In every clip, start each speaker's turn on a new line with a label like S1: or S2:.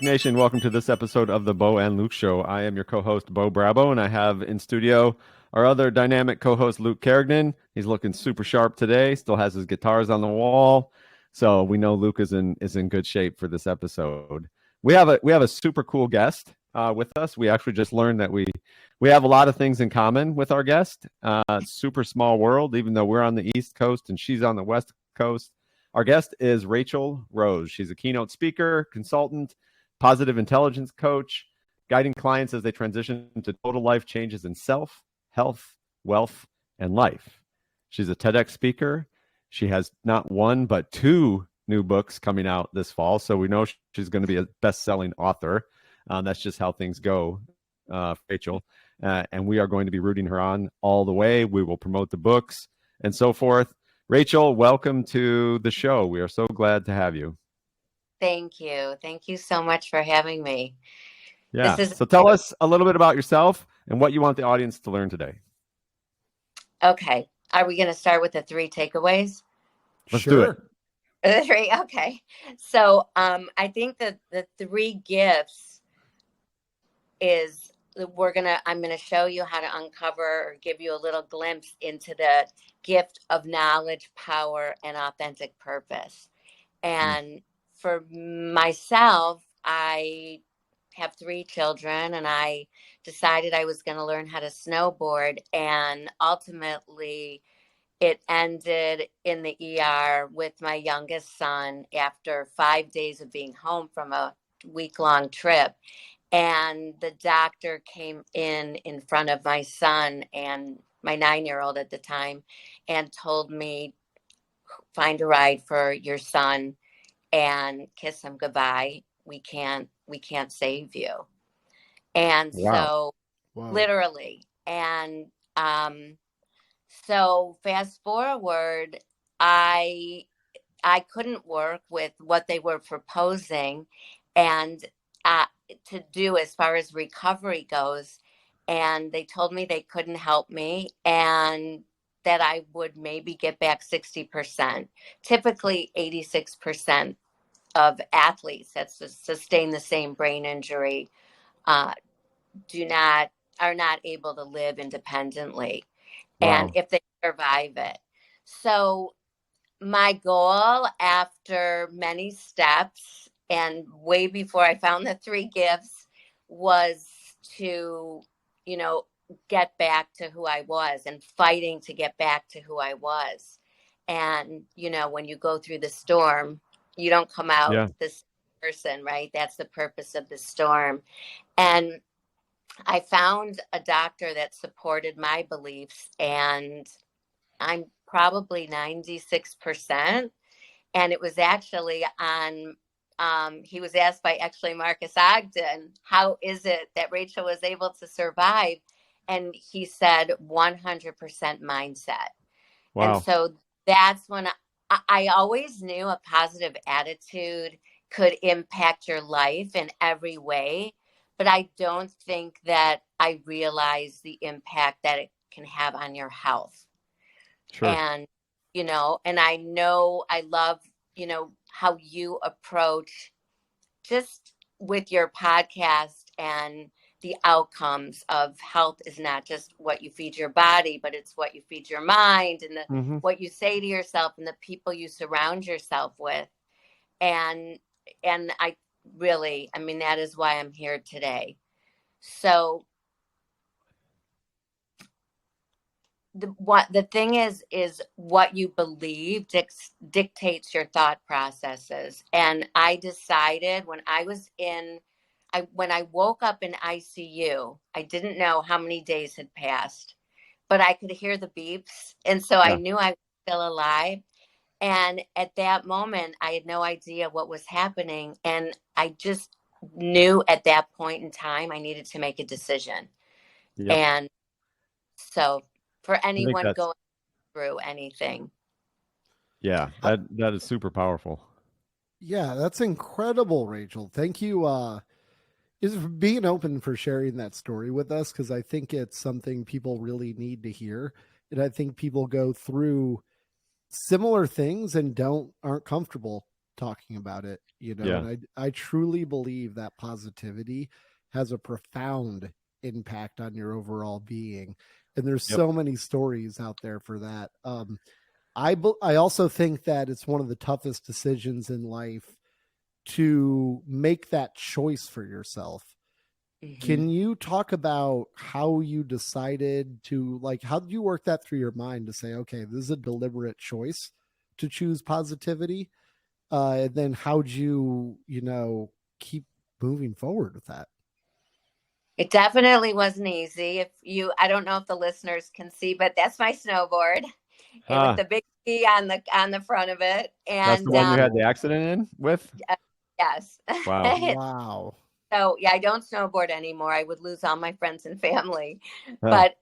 S1: Nation, welcome to this episode of the Bo and Luke Show. I am your co-host, Bo Brabo, and I have in studio our other dynamic co-host, Luke Carrigan. He's looking super sharp today, still has his guitars on the wall, so we know Luke is in good shape for this episode. We have a super cool guest with us. We actually just learned that we have a lot of things in common with our guest. Super small world, even though we're on the East Coast and she's on the West Coast. Our guest is Rachel Rose. She's a keynote speaker, consultant, positive intelligence coach, guiding clients as they transition to total life changes in self, health, wealth, and life. She's a TEDx speaker. She has not one, but two new books coming out this fall. So we know she's going to be a best-selling author. That's just how things go, Rachel. And we are going to be rooting her on all the way. We will promote the books and so forth. Rachel, welcome to the show. We are so glad to have you.
S2: Thank you. Thank you so much for having me.
S1: Yeah. So tell us a little bit about yourself and what you want the audience to learn today.
S2: Okay. Are we going to start with the 3 takeaways?
S1: Let's do it.
S2: The 3. Okay. So I think that the 3 gifts is I'm going to show you how to uncover or give you a little glimpse into the gift of knowledge, power, and authentic purpose. And for myself, I have 3 children, and I decided I was going to learn how to snowboard. And ultimately, it ended in the ER with my youngest son after 5 days of being home from a week-long trip. And the doctor came in front of my son and my 9-year-old at the time and told me, find a ride for your son and kiss him goodbye. We can't save you. And
S1: Wow.
S2: literally. And so fast forward, I couldn't work with what they were proposing and to do as far as recovery goes. And they told me they couldn't help me and that I would maybe get back 60%. Typically 86% of athletes that sustain the same brain injury are not able to live independently. Wow. And if they survive it. So my goal, after many steps and way before I found the 3 gifts, was to, get back to who I was and fighting to get back to who I was. And, when you go through the storm, you don't come out this person, right? That's the purpose of the storm. And I found a doctor that supported my beliefs, and I'm probably 96%. And it was actually on, he was asked by actually Marcus Ogden, how is it that Rachel was able to survive? And he said 100% mindset. Wow. And so that's when I always knew a positive attitude could impact your life in every way. But I don't think that I realized the impact that it can have on your health. Sure. And, and I know I love, how you approach just with your podcast and the outcomes of health is not just what you feed your body, but it's what you feed your mind and what you say to yourself and the people you surround yourself with. And I really, that is why I'm here today. So the thing is what you believe dictates your thought processes. And I decided when I woke up in ICU, I didn't know how many days had passed, but I could hear the beeps. And so I knew I was still alive. And at that moment, I had no idea what was happening. And I just knew at that point in time, I needed to make a decision. Yep. And so for anyone going through anything.
S1: Yeah, that is super powerful.
S3: Yeah, that's incredible, Rachel. Thank you is for being open, for sharing that story with us, because I think it's something people really need to hear. And I think people go through similar things and aren't comfortable talking about it,
S1: Yeah.
S3: and I truly believe that positivity has a profound impact on your overall being. And there's
S1: Yep.
S3: so many stories out there for that. I also think that it's one of the toughest decisions in life to make that choice for yourself. Can you talk about how you decided to, like, how did you work that through your mind to say, okay, this is a deliberate choice to choose positivity? And then how'd you, keep moving forward with that?
S2: It definitely wasn't easy. I don't know if the listeners can see, but that's my snowboard, and with
S1: Huh.
S2: the big E on the front of it.
S1: That's the
S2: And
S1: one you had the accident in with?
S2: yes.
S1: Wow.
S3: Wow.
S2: So yeah, I don't snowboard anymore. I would lose all my friends and family.
S1: Huh.
S2: But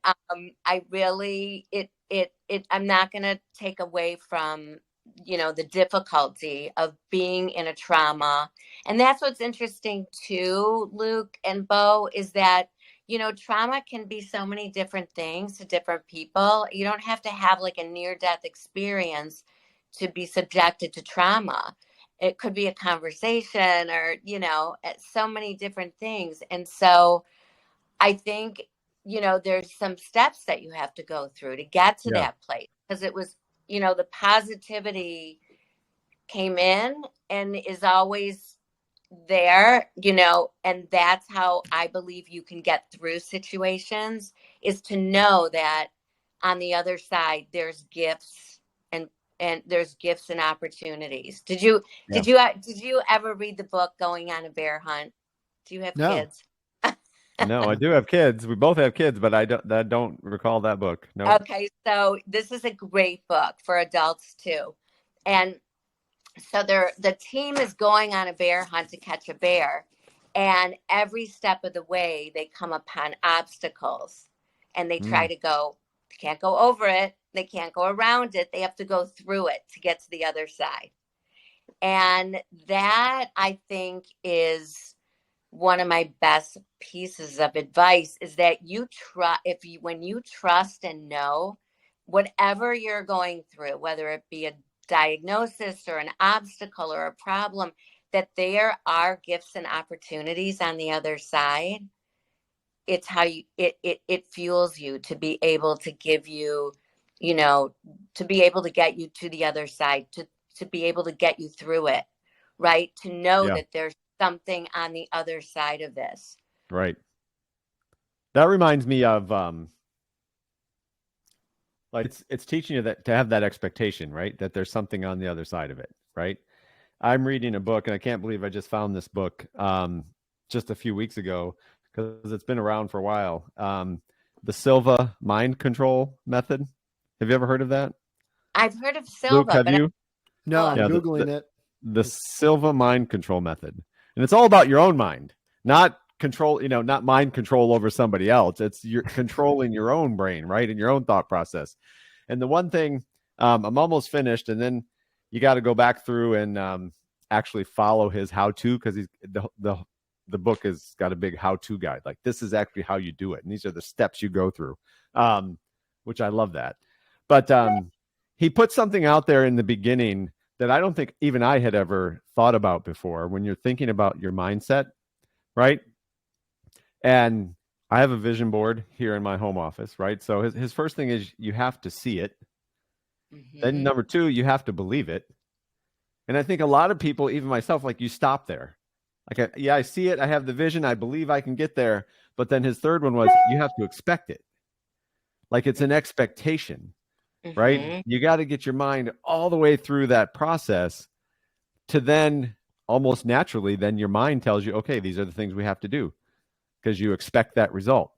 S2: I really I'm not going to take away from the difficulty of being in a trauma. And that's what's interesting too, Luke and Bo, is that trauma can be so many different things to different people. You don't have to have like a near death experience to be subjected to trauma. It could be a conversation or so many different things. And so I think there's some steps that you have to go through to get to
S1: Yeah.
S2: that place, because it was the positivity came in and is always there, and that's how I believe you can get through situations, is to know that on the other side there's gifts and there's gifts and opportunities. Did you ever read the book Going on a Bear Hunt? Do you have
S3: No.
S2: kids?
S1: No, I do have kids. We both have kids, but I don't recall that book. No.
S2: Okay, so this is a great book for adults too. And so the team is going on a bear hunt to catch a bear, and every step of the way they come upon obstacles, and they try to go. They can't go over it. They can't go around it. They have to go through it to get to the other side. And that, I think, is one of my best pieces of advice, is that when you trust and know whatever you're going through, whether it be a diagnosis or an obstacle or a problem, that there are gifts and opportunities on the other side. It's how it fuels you to be able to give you, to be able to get you to the other side, to be able to get you through it, right? To know
S1: Yeah.
S2: that there's something on the other side of this.
S1: Right. That reminds me of like it's teaching you that to have that expectation, right? That there's something on the other side of it, right? I'm reading a book, and I can't believe I just found this book just a few weeks ago, because it's been around for a while. The Silva Mind Control Method. Have you ever heard of that?
S2: I've heard of
S1: Luke,
S2: Silva,
S1: have
S2: but
S1: you?
S3: No, I'm
S1: Yeah,
S3: Googling it.
S1: The Silva Mind Control Method. And it's all about your own mind, not control, not mind control over somebody else. It's you're controlling your own brain, right? And your own thought process. And the one thing, I'm almost finished, and then you got to go back through and actually follow his how-to, because he's the book has got a big how-to guide. Like, this is actually how you do it, and these are the steps you go through, which I love that. But he put something out there in the beginning that I don't think even I had ever thought about before. When you're thinking about your mindset, right? And I have a vision board here in my home office, right? So his first thing is you have to see it. Then number two, you have to believe it. And I think a lot of people, even myself, like, you stop there. Like, yeah, I see it. I have the vision. I believe I can get there. But then his third one was you have to expect it. Like, it's an expectation, right? You got to get your mind all the way through that process to then almost naturally, then your mind tells you, okay, these are the things we have to do, because you expect that result,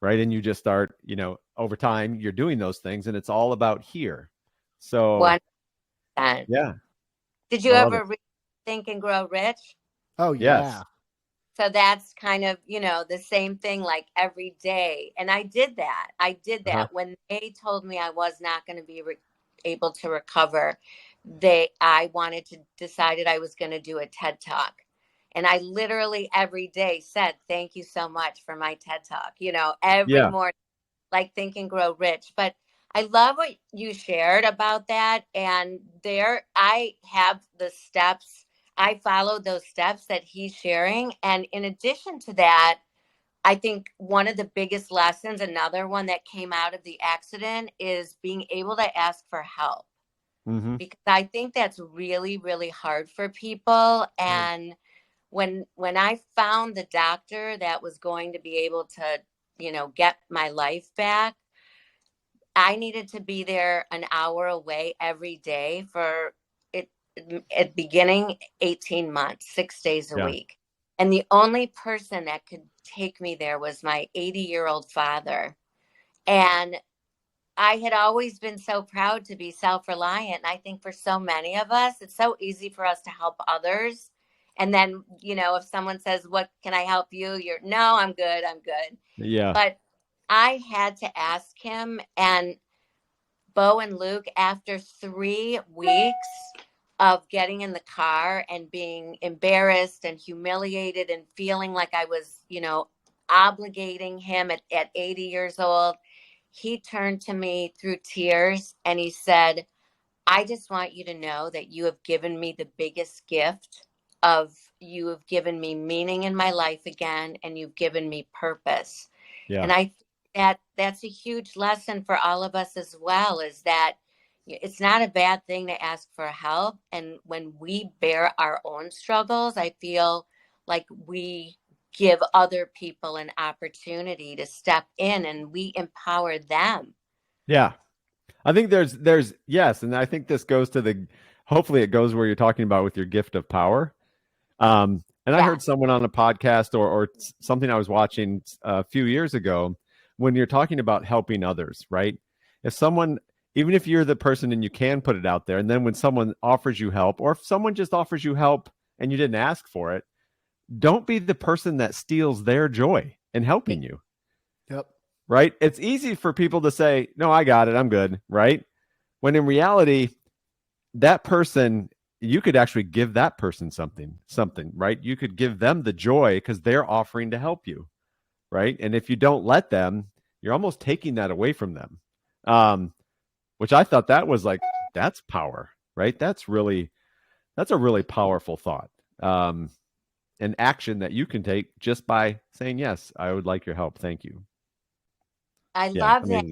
S1: right? And you just start, over time, you're doing those things, and it's all about here. So
S2: 100%.
S1: Yeah.
S2: Did you ever read Think and Grow Rich?
S3: Oh, yeah.
S1: Yes.
S2: So that's kind of, the same thing, like every day. And I did that. When they told me I was not going to be able to recover. I decided I was going to do a TED Talk. And I literally every day said, thank you so much for my TED Talk, every morning, like Think and Grow Rich. But I love what you shared about that. And there, I have the steps. I followed those steps that he's sharing. And in addition to that, I think one of the biggest lessons, another one that came out of the accident, is being able to ask for help.
S1: Mm-hmm.
S2: Because I think that's really, really hard for people. And when I found the doctor that was going to be able to, get my life back, I needed to be there an hour away every day for it at beginning 18 months, 6 days a
S1: Yeah.
S2: week. And the only person that could take me there was my 80-year-old father. And I had always been so proud to be self-reliant. And I think for so many of us, it's so easy for us to help others. And then, if someone says, "What can I help you?" You're, "No, I'm good. I'm good."
S1: Yeah.
S2: But I had to ask him. And Bo and Luke, after 3 weeks of getting in the car and being embarrassed and humiliated and feeling like I was, obligating him at 80 years old, he turned to me through tears and he said, "I just want you to know that you have given me the biggest gift of you have given me meaning in my life again, and you've given me purpose."
S1: Yeah.
S2: And I think that's a huge lesson for all of us as well, is that it's not a bad thing to ask for help. And when we bear our own struggles, I feel like we give other people an opportunity to step in and we empower them.
S1: Yeah. I think there's yes, and I think this goes to hopefully it goes where you're talking about with your gift of power. And I heard
S2: Yes.
S1: someone on a podcast or something I was watching a few years ago, when you're talking about helping others, right? If someone, even if you're the person and you can put it out there, and then when someone offers you help, or if someone just offers you help and you didn't ask for it, don't be the person that steals their joy in helping you.
S3: Yep.
S1: Right? It's easy for people to say, "No, I got it. I'm good." Right? When in reality, that person, you could actually give that person something, right? You could give them the joy because they're offering to help you. Right? And if you don't let them, you're almost taking that away from them. Which I thought that was like, that's power, right? That's a really powerful thought. An action that you can take just by saying, "Yes, I would like your help. Thank you."
S2: I
S1: Yeah.
S2: love that.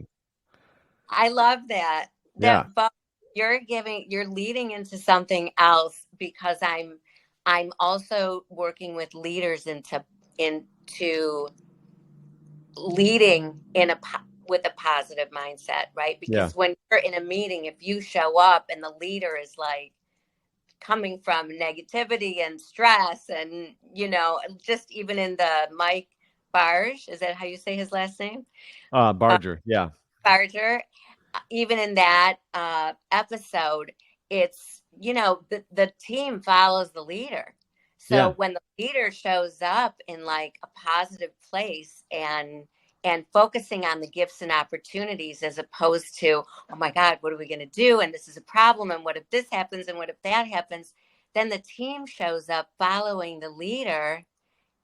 S2: I love that.
S1: Yeah.
S2: But you're leading into something else, because I'm also working with leaders into leading with a positive mindset, right?
S1: Yeah.
S2: Because when you're in a meeting, if you show up and the leader is like coming from negativity and stress, and just even in the Mike Barge, is that how you say his last name?
S1: Barger. Yeah.
S2: Barger. Even in that episode, it's, the team follows the leader. So
S1: Yeah.
S2: when the leader shows up in like a positive place and focusing on the gifts and opportunities, as opposed to, "Oh my God, what are we going to do? And this is a problem. And what if this happens? And what if that happens?" Then the team shows up following the leader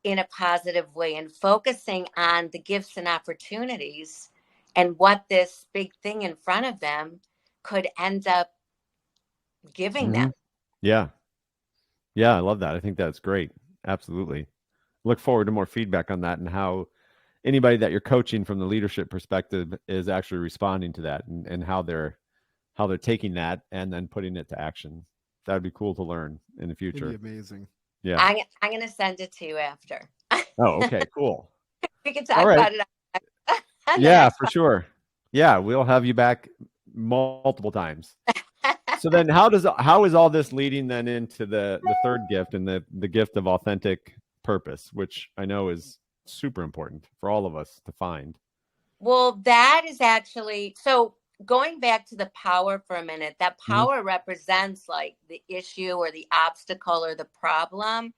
S2: in a positive way and focusing on the gifts and opportunities and what this big thing in front of them could end up giving them.
S1: Yeah. Yeah. I love that. I think that's great. Absolutely. Look forward to more feedback on that and how anybody that you're coaching from the leadership perspective is actually responding to that, and how they're taking that and then putting it to action. That would be cool to learn in the
S3: It'd
S1: future.
S3: be amazing.
S1: Yeah.
S2: I'm going to send it to you after.
S1: Oh, okay. Cool.
S2: We can
S1: All
S2: talk
S1: right.
S2: about it on the
S1: Yeah,
S2: next
S1: for sure. Yeah, we'll have you back multiple times. So then how is all this leading then into the third gift, and the gift of authentic purpose, which I know is super important for all of us to find.
S2: Well, that is actually, so going back to the power for a minute, that
S1: Mhm.
S2: power represents like the issue or the obstacle or the problem.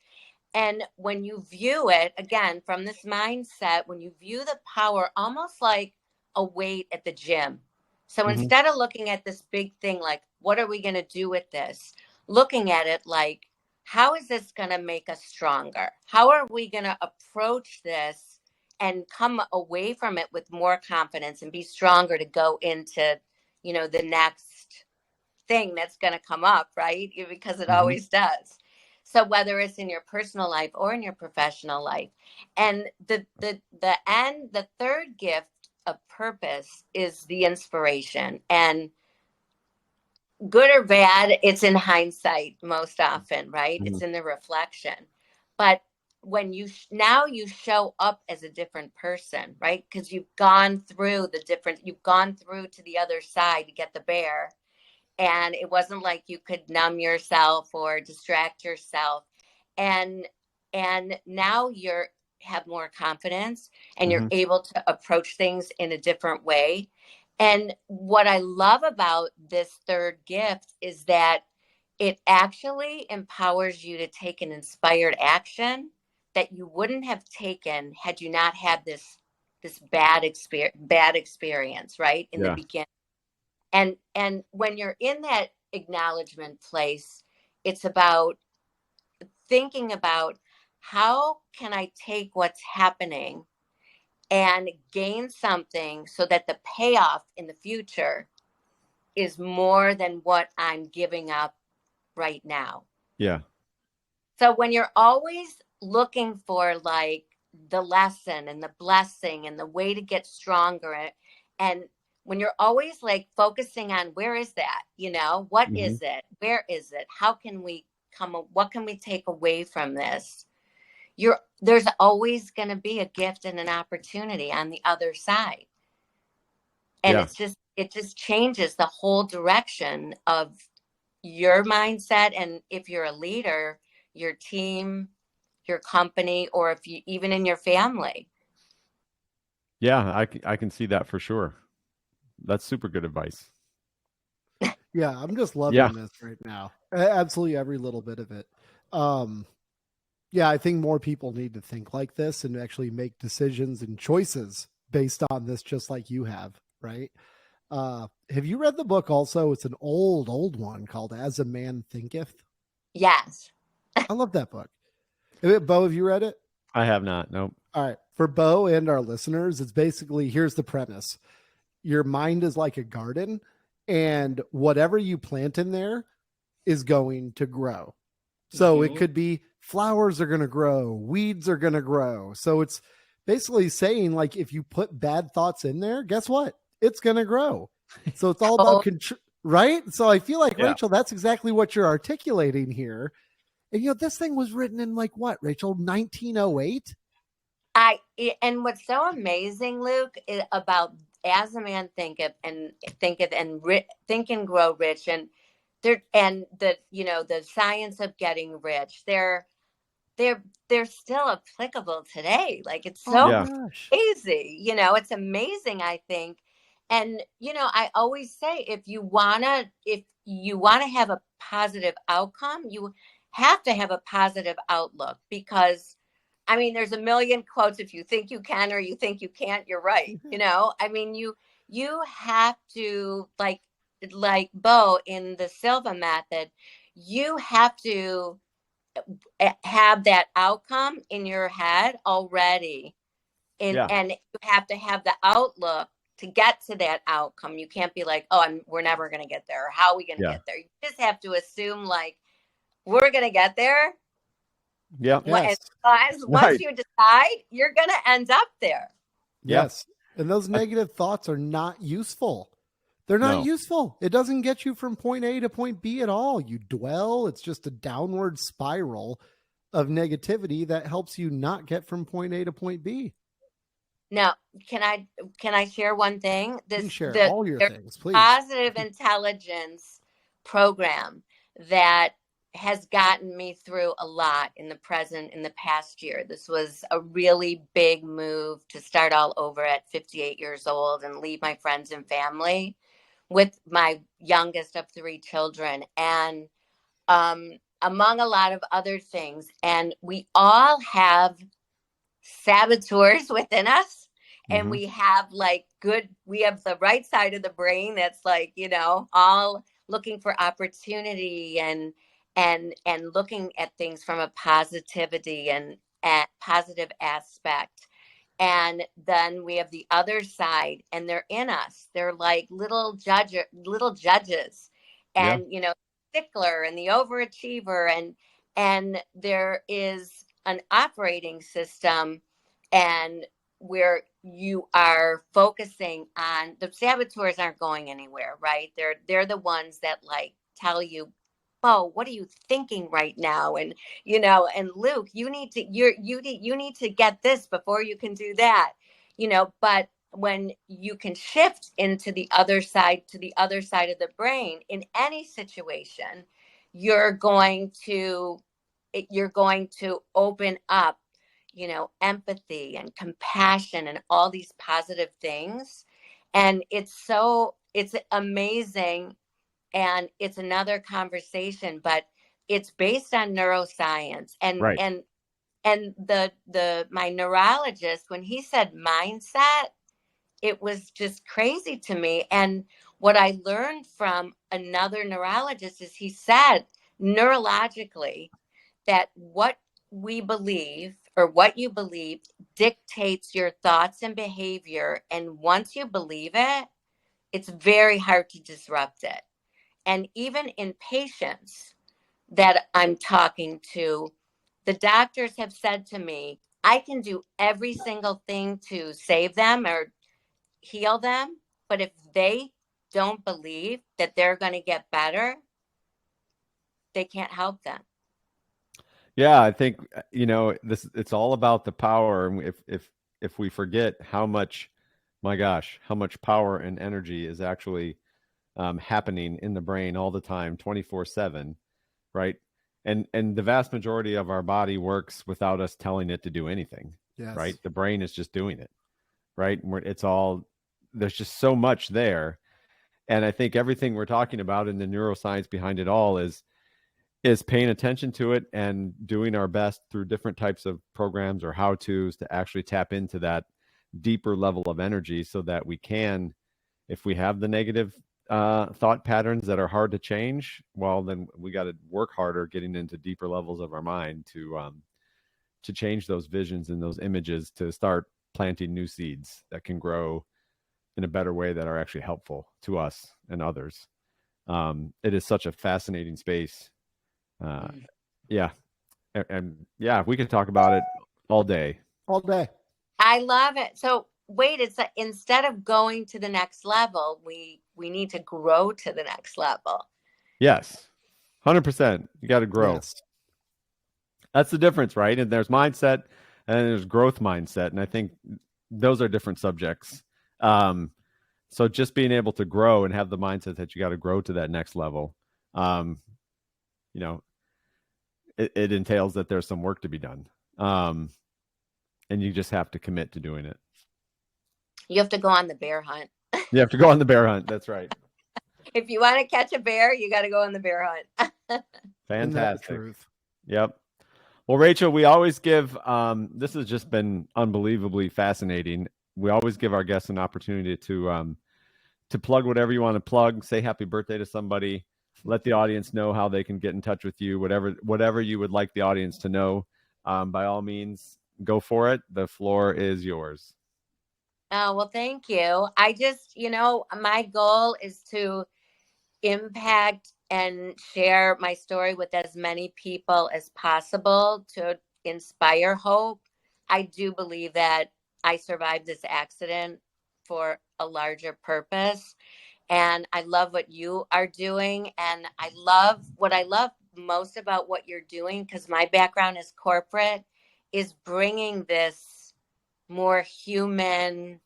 S2: And when you view it again from this mindset, when you view the power almost like a weight at the gym. So
S1: Mhm.
S2: instead of looking at this big thing, like, what are we going to do with this? Looking at it like, how is this going to make us stronger? How are we going to approach this and come away from it with more confidence and be stronger to go into, the next thing that's going to come up, right? Because it always does. So whether it's in your personal life or in your professional life, and the third gift of purpose is the inspiration. And good or bad, it's in hindsight most often, right? It's in the reflection. But when now you show up as a different person, right? Because you've gone through to the other side to get the bear. And it wasn't like you could numb yourself or distract yourself. And now have more confidence, and you're able to approach things in a different way. And what I love about this third gift is that it actually empowers you to take an inspired action that you wouldn't have taken had you not had this bad experience, right? In the beginning. And when you're in that acknowledgement place, it's about thinking about, how can I take what's happening and gain something so that the payoff in the future is more than what I'm giving up right now.
S1: Yeah.
S2: So when you're always looking for like the lesson and the blessing and the way to get stronger, and when you're always like focusing on where is that, what is it? Where is it? How can we what can we take away from this? There's always going to be a gift and an opportunity on the other side. And it just changes the whole direction of your mindset. And if you're a leader, your team, your company, or if you even in your family.
S1: Yeah, I can see that for sure. That's super good advice.
S3: Yeah, I'm just loving this right now. Absolutely every little bit of it. Yeah, I think more people need to think like this and actually make decisions and choices based on this, just like you have, right? Have you read the book also? It's an old one called As a Man Thinketh.
S2: Yes.
S3: I love that book. Bo, have you read it?
S1: I have not. Nope.
S3: All right. For Bo and our listeners, it's basically, here's the premise. Your mind is like a garden, and whatever you plant in there is going to grow. So it could be flowers are going to grow, weeds are going to grow. So it's basically saying, like, if you put bad thoughts in there, guess what? It's going to grow. So it's all about right? So I feel like, Rachel, that's exactly what you're articulating here. And, this thing was written in like what, Rachel, 1908?
S2: And what's so amazing, Luke, about As a Man Thinketh and Think and Grow Rich, and the science of getting rich, they're still applicable today. Like, it's so crazy, it's amazing, I think. And, I always say, if you want to have a positive outcome, you have to have a positive outlook, because there's a million quotes. If you think you can or you think you can't, you're right. You have to, like Bo in the Silva method, you have to have that outcome in your head already. And you have to have the outlook to get to that outcome. You can't be like, we're never going to get there. How are we going to get there? You just have to assume, like, we're going to get there.
S1: Yeah.
S3: Yes.
S2: Once you decide, you're going to end up there.
S3: Yes. And those negative thoughts are not useful. They're not useful. It doesn't get you from point A to point B at all. You dwell. It's just a downward spiral of negativity that helps you not get from point A to point B.
S2: Now, can I share one thing?
S3: Share all your things, please.
S2: Positive intelligence program that has gotten me through a lot in the past year. This was a really big move to start all over at 58 years old and leave my friends and family with my youngest of 3 children, and among a lot of other things. And we all have saboteurs within us, and we have we have the right side of the brain that's like, all looking for opportunity and looking at things from a positivity and positive aspect. And then we have the other side, and they're in us. They're like little judges,
S1: Yeah.
S2: and stickler and the overachiever, and there is an operating system, and where you are focusing on the saboteurs aren't going anywhere, right? They're the ones that like tell you, oh, what are you thinking right now? And and Luke, you need to get this before you can do that. But when you can shift into the other side, to the other side of the brain in any situation, you're going to open up, empathy and compassion and all these positive things. And it's amazing, and it's another conversation, but it's based on neuroscience. and
S1: Right.
S2: and and the my neurologist, when he said mindset, it was just crazy to me. And what I learned from another neurologist is, he said neurologically that what we believe, or what you believe, dictates your thoughts and behavior. And once you believe it, it's very hard to disrupt it. And even in patients that I'm talking to, the doctors have said to me, I can do every single thing to save them or heal them, but if they don't believe that they're going to get better, they can't help them.
S1: Yeah, I think this. It's all about the power, and if we forget how much, my gosh, how much power and energy is actually happening in the brain all the time, 24/7, right? And the vast majority of our body works without us telling it to do anything,
S3: Yes.
S1: right? The brain is just doing it, right? It's all, there's just so much there, and I think everything we're talking about in the neuroscience behind it all is paying attention to it and doing our best through different types of programs or how to's to actually tap into that deeper level of energy, so that we can, if we have the negative thought patterns that are hard to change, well, then we got to work harder getting into deeper levels of our mind to change those visions and those images, to start planting new seeds that can grow in a better way, that are actually helpful to us and others. It is such a fascinating space. Yeah. And yeah, we could talk about it all day.
S3: All day.
S2: I love it. So wait, it's instead of going to the next level, we need to grow to the next level.
S1: Yes. 100%. You got to grow.
S3: Yes.
S1: That's the difference, right? And there's mindset and there's growth mindset. And I think those are different subjects. So just being able to grow and have the mindset that you got to grow to that next level, it entails that there's some work to be done. And you just have to commit to doing it.
S2: You have to go on the bear hunt.
S1: You have to go on the bear hunt. That's right.
S2: If you want to catch a bear, you got to go on the bear hunt.
S1: Fantastic.
S3: Truth.
S1: Yep. Well, Rachel, we always give, this has just been unbelievably fascinating. We always give our guests an opportunity to plug whatever you want to plug, say happy birthday to somebody, let the audience know how they can get in touch with you, whatever you would like the audience to know. By all means, go for it. The floor is yours.
S2: Oh, well, thank you. I just, my goal is to impact and share my story with as many people as possible to inspire hope. I do believe that I survived this accident for a larger purpose. And I love what you are doing. And what I love most about what you're doing, because my background is corporate, is bringing this more human,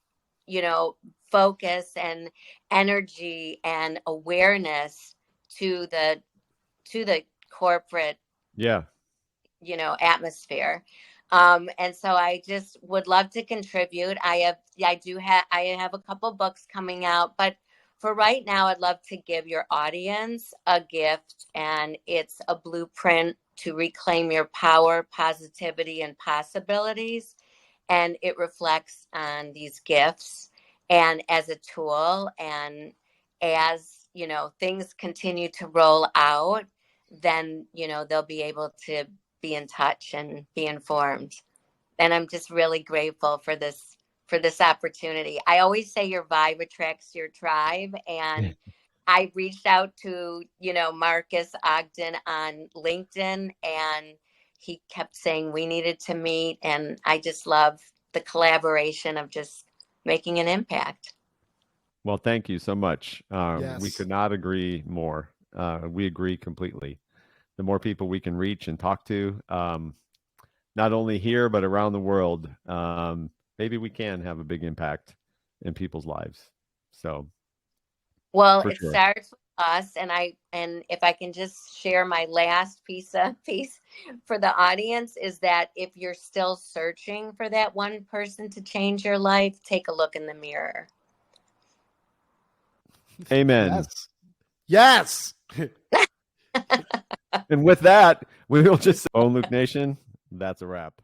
S2: focus and energy and awareness to the corporate, atmosphere. And so I just would love to contribute. I have a couple books coming out, but for right now, I'd love to give your audience a gift, and it's a blueprint to reclaim your power, positivity, and possibilities. And it reflects on these gifts and as a tool. And as, things continue to roll out, then, they'll be able to be in touch and be informed. And I'm just really grateful for this opportunity. I always say your vibe attracts your tribe, and I reached out to, Marcus Ogden on LinkedIn, and he kept saying we needed to meet. And I just love the collaboration of just making an impact.
S1: Well, thank you so much. We
S3: Yes.
S1: could not agree more. We agree completely. The more people we can reach and talk to, not only here, but around the world, maybe we can have a big impact in people's lives. So,
S2: Well,
S1: for
S2: it
S1: sure.
S2: starts with us, and if I can just share my last piece for the audience, is that if you're still searching for that one person to change your life, take a look in the mirror.
S1: Amen.
S3: Yes.
S1: And with that, we will just own Luke Nation. That's a wrap.